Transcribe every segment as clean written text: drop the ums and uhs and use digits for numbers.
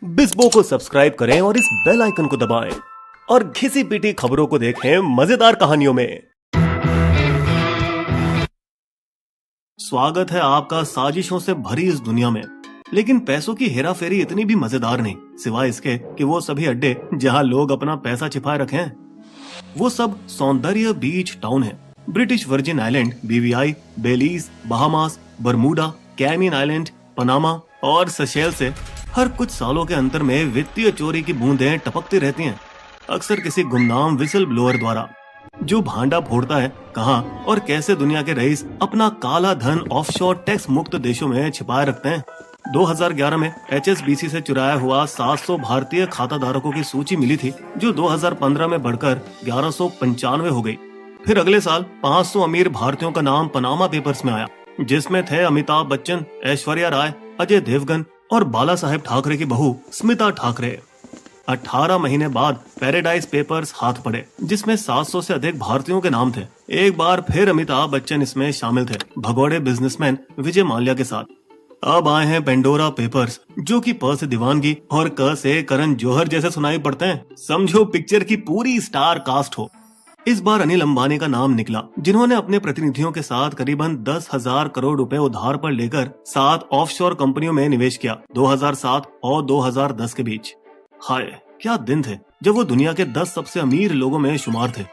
बिस्बो को सब्सक्राइब करें और इस बेल आइकन को दबाएं और घिसी पिटी खबरों को देखें मजेदार कहानियों में। स्वागत है आपका साजिशों से भरी इस दुनिया में, लेकिन पैसों की हेराफेरी इतनी भी मजेदार नहीं, सिवाय इसके कि वो सभी अड्डे जहां लोग अपना पैसा छिपाए रखे हैं। वो सब सौंदर्य बीच टाउन है। British Virgin Island, BVI, Belize, Bahamas, Bermuda, Cayman Island, Panama और सेशेल से हर कुछ सालों के अंतर में वित्तीय चोरी की बूंदें टपकती रहती हैं, अक्सर किसी गुमनाम विसल ब्लोअर द्वारा, जो भांडा फोड़ता है कहां और कैसे दुनिया के रईस अपना काला धन ऑफशोर टैक्स मुक्त देशों में छिपाए रखते हैं। 2011 में HSBC से चुराया हुआ 700 भारतीय खाता धारकों की सूची मिली थी, जो 2015 में बढ़कर 1195 हो गई। फिर अगले साल 500 अमीर भारतीयों का नाम पनामा पेपर्स में आया, जिसमें थे अमिताभ बच्चन, ऐश्वर्या राय, अजय देवगन और बाला साहेब ठाकरे की बहू स्मिता ठाकरे। 18 महीने बाद पैराडाइज पेपर्स हाथ पड़े, जिसमें 700 से अधिक भारतीयों के नाम थे। एक बार फिर अमिताभ बच्चन इसमें शामिल थे, भगोड़े बिजनेसमैन विजय माल्या के साथ। अब आए हैं पेंडोरा पेपर्स, जो कि प से दीवानगी और क से करण जौहर जैसे सुनाई पड़ते हैं। समझो पिक्चर की पूरी स्टार कास्ट हो। इस बार अनिल अंबानी का नाम निकला, जिन्होंने अपने प्रतिनिधियों के साथ करीबन 10,000 करोड़ रुपए उधार पर लेकर 7 ऑफशोर कंपनियों में निवेश किया 2007 और 2010 के बीच। हाय, क्या दिन थे जब वो दुनिया के 10 सबसे अमीर लोगों में शुमार थे।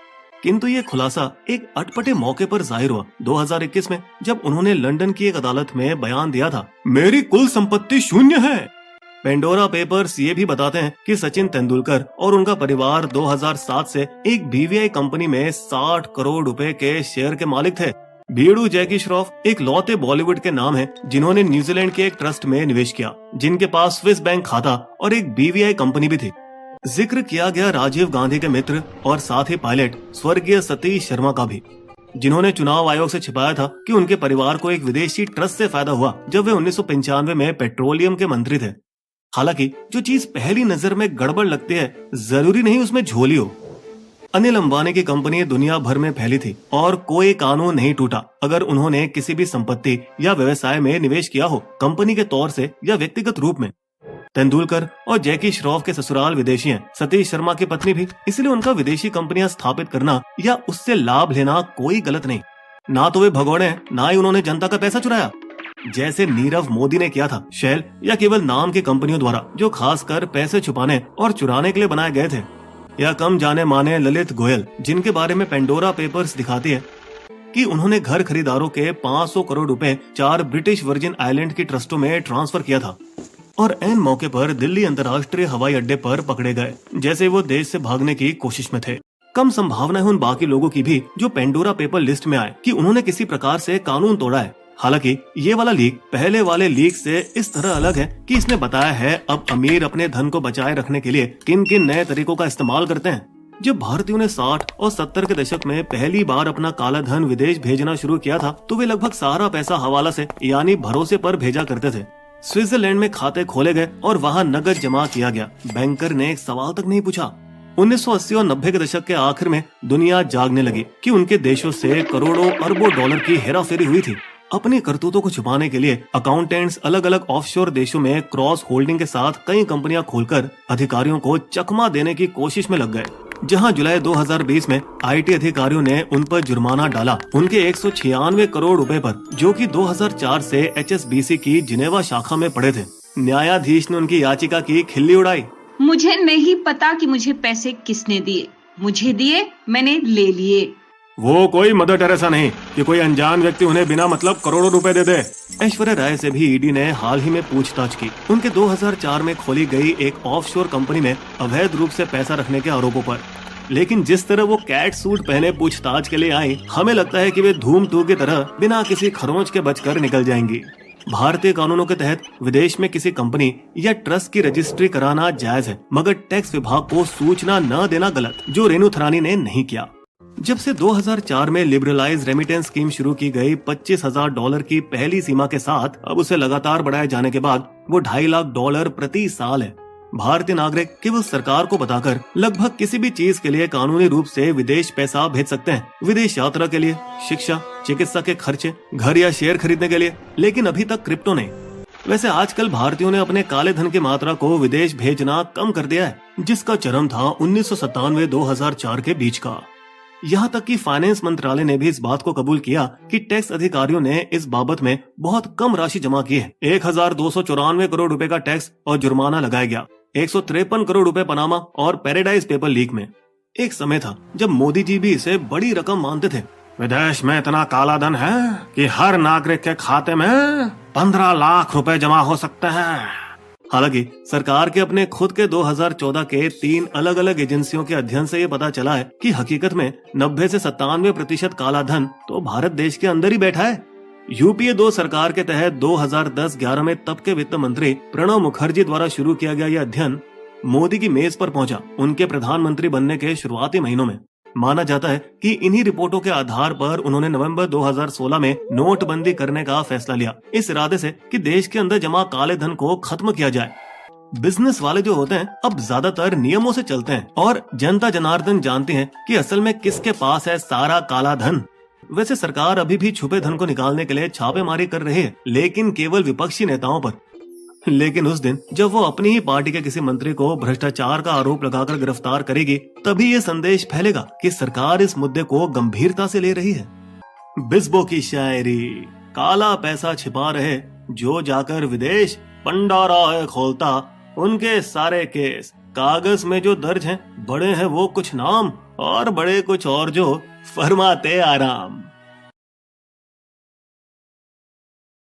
किंतु ये खुलासा एक अटपटे मौके पर जाहिर हुआ 2021 में, जब उन्होंने लंदन की एक अदालत में बयान दिया था, मेरी कुल संपत्ति शून्य है। पेंडोरा पेपर्स ये भी बताते हैं कि सचिन तेंदुलकर और उनका परिवार 2007 से एक बीवीआई कंपनी में 60 करोड़ रुपए के शेयर के मालिक थे। बीड़ू जैकी श्रॉफ एक लौते बॉलीवुड के नाम है, जिन्होंने न्यूजीलैंड के एक ट्रस्ट में निवेश किया, जिनके पास स्विस बैंक खाता और एक बीवीआई कंपनी भी थी। जिक्र किया गया राजीव गांधी के मित्र और साथ ही पायलट स्वर्गीय सतीश शर्मा का भी, जिन्होंने चुनाव आयोग से छिपाया था कि उनके परिवार को एक विदेशी ट्रस्ट से फायदा हुआ जब वे 1995 में पेट्रोलियम के मंत्री थे। हालांकि जो चीज पहली नजर में गड़बड़ लगती है, जरूरी नहीं उसमें झोली हो। अनिल अंबानी की कंपनी दुनिया भर में फैली थी और कोई कानून नहीं टूटा अगर उन्होंने किसी भी संपत्ति या व्यवसाय में निवेश किया हो, कंपनी के तौर से या व्यक्तिगत रूप में। तेंदुलकर और जैकी श्रॉफ के ससुराल विदेशी हैं, सतीश शर्मा की पत्नी भी, इसलिए उनका विदेशी कंपनियां स्थापित करना या उससे लाभ लेना कोई गलत नहीं। ना तो वे भगोड़े हैं, ना ही उन्होंने जनता का पैसा चुराया, जैसे नीरव मोदी ने किया था शेल या केवल नाम की कंपनियों द्वारा, जो खासकर पैसे छुपाने और चुराने के लिए बनाए गए थे। या कम जाने माने ललित गोयल, जिनके बारे में पेंडोरा पेपर्स दिखाती है कि उन्होंने घर खरीदारों के 500 करोड़ रुपए 4 ब्रिटिश वर्जिन आइलैंड की ट्रस्टों में ट्रांसफर किया था और ऐन मौके पर दिल्ली अंतर्राष्ट्रीय हवाई अड्डे पर पकड़े गए, जैसे वो देश से भागने की कोशिश में थे। कम संभावना है उन बाकी लोगों की भी जो पेंडोरा पेपर लिस्ट में आए कि उन्होंने किसी प्रकार से कानून तोड़ा है। हालांकि ये वाला लीक पहले वाले लीक से इस तरह अलग है कि इसने बताया है अब अमीर अपने धन को बचाए रखने के लिए किन किन नए तरीकों का इस्तेमाल करते हैं। जब भारतीयों ने 60 और 70 के दशक में पहली बार अपना काला धन विदेश भेजना शुरू किया था, तो वे लगभग सारा पैसा हवाला से यानी भरोसे पर भेजा करते थे। स्विट्जरलैंड में खाते खोले गए और वहाँ नकद जमा किया गया। बैंकर ने एक सवाल तक नहीं पूछा। 1980 और 90 के दशक के आखिर में दुनिया जागने लगी कि उनके देशों से करोड़ों अरबों डॉलर की हेराफेरी हुई थी। अपनी करतूतों को छुपाने के लिए अकाउंटेंट्स अलग अलग ऑफशोर देशों में क्रॉस होल्डिंग के साथ कई कंपनियां खोलकर अधिकारियों को चकमा देने की कोशिश में लग गए। जहां जुलाई 2020 में IT अधिकारियों ने उन पर जुर्माना डाला उनके 196 करोड़ रुपए पर, जो कि 2004 से HSBC की जिनेवा शाखा में पड़े थे। न्यायाधीश ने उनकी याचिका की खिल्ली उड़ाई। मुझे नहीं पता कि मुझे पैसे किसने दिए, मुझे दिए, मैंने ले लिए। वो कोई मदर टेरेसा नहीं कि कोई अनजान व्यक्ति उन्हें बिना मतलब करोड़ों रुपए दे दे। ऐश्वर्या राय से भी ईडी ने हाल ही में पूछताछ की, उनके 2004 में खोली गई एक ऑफशोर कंपनी में अवैध रूप से पैसा रखने के आरोपों पर। लेकिन जिस तरह वो कैट सूट पहने पूछताछ के लिए आई, हमें लगता है कि वे धूम 2 की तरह बिना किसी खरोंच के बचकर निकल जाएंगी। भारतीय कानूनों के तहत विदेश में किसी कंपनी या ट्रस्ट की रजिस्ट्री कराना जायज है, मगर टैक्स विभाग को सूचना न देना गलत, जो रेणु थरानी ने नहीं किया। जब से 2004 में लिबरलाइज रेमिटेंस स्कीम शुरू की गई $25,000 की पहली सीमा के साथ, अब उसे लगातार बढ़ाए जाने के बाद वो $2.5 लाख प्रति साल है। भारतीय नागरिक केवल सरकार को बताकर लगभग किसी भी चीज के लिए कानूनी रूप से विदेश पैसा भेज सकते हैं। विदेश यात्रा के लिए, शिक्षा, चिकित्सा के खर्चे, घर या शेयर खरीदने के लिए, लेकिन अभी तक क्रिप्टो नहीं। वैसे आजकल भारतीयों ने अपने काले धन की मात्रा को विदेश भेजना कम कर दिया है, जिसका चरम था 1997-2004 के बीच का। यहाँ तक कि फाइनेंस मंत्रालय ने भी इस बात को कबूल किया कि टैक्स अधिकारियों ने इस बाबत में बहुत कम राशि जमा की है। 1294 करोड़ रुपए का टैक्स और जुर्माना लगाया गया। 153 करोड़ रुपए पनामा और पैराडाइज पेपर लीक में। एक समय था जब मोदी जी भी इसे बड़ी रकम मानते थे। विदेश में इतना काला धन है कि हर नागरिक के खाते में 15 लाख रुपए जमा हो सकते हैं। हालांकि सरकार के अपने खुद के 2014 के 3 अलग अलग एजेंसियों के अध्ययन से ये पता चला है कि हकीकत में 90 से 97% काला धन तो भारत देश के अंदर ही बैठा है। यूपीए 2 सरकार के तहत 2010-11 में तब के वित्त मंत्री प्रणब मुखर्जी द्वारा शुरू किया गया यह अध्ययन मोदी की मेज पर पहुंचा उनके प्रधानमंत्री बनने के शुरुआती महीनों में। माना जाता है कि इन्हीं रिपोर्टों के आधार पर उन्होंने नवंबर 2016 में नोटबंदी करने का फैसला लिया, इस इरादे से कि देश के अंदर जमा काले धन को खत्म किया जाए। बिजनेस वाले जो होते हैं अब ज्यादातर नियमों से चलते हैं और जनता जनार्दन जानती है कि असल में किसके पास है सारा काला धन। वैसे सरकार अभी भी छुपे धन को निकालने के लिए छापेमारी कर रही है, लेकिन केवल विपक्षी नेताओं पर। लेकिन उस दिन जब वो अपनी ही पार्टी के किसी मंत्री को भ्रष्टाचार का आरोप लगाकर गिरफ्तार करेगी, तभी ये संदेश फैलेगा कि सरकार इस मुद्दे को गंभीरता से ले रही है। बिस्बो की शायरी, काला पैसा छिपा रहे जो जाकर विदेश, पंडारा खोलता उनके सारे केस, कागज में जो दर्ज हैं बड़े हैं वो कुछ नाम और बड़े कुछ और जो फरमाते आराम।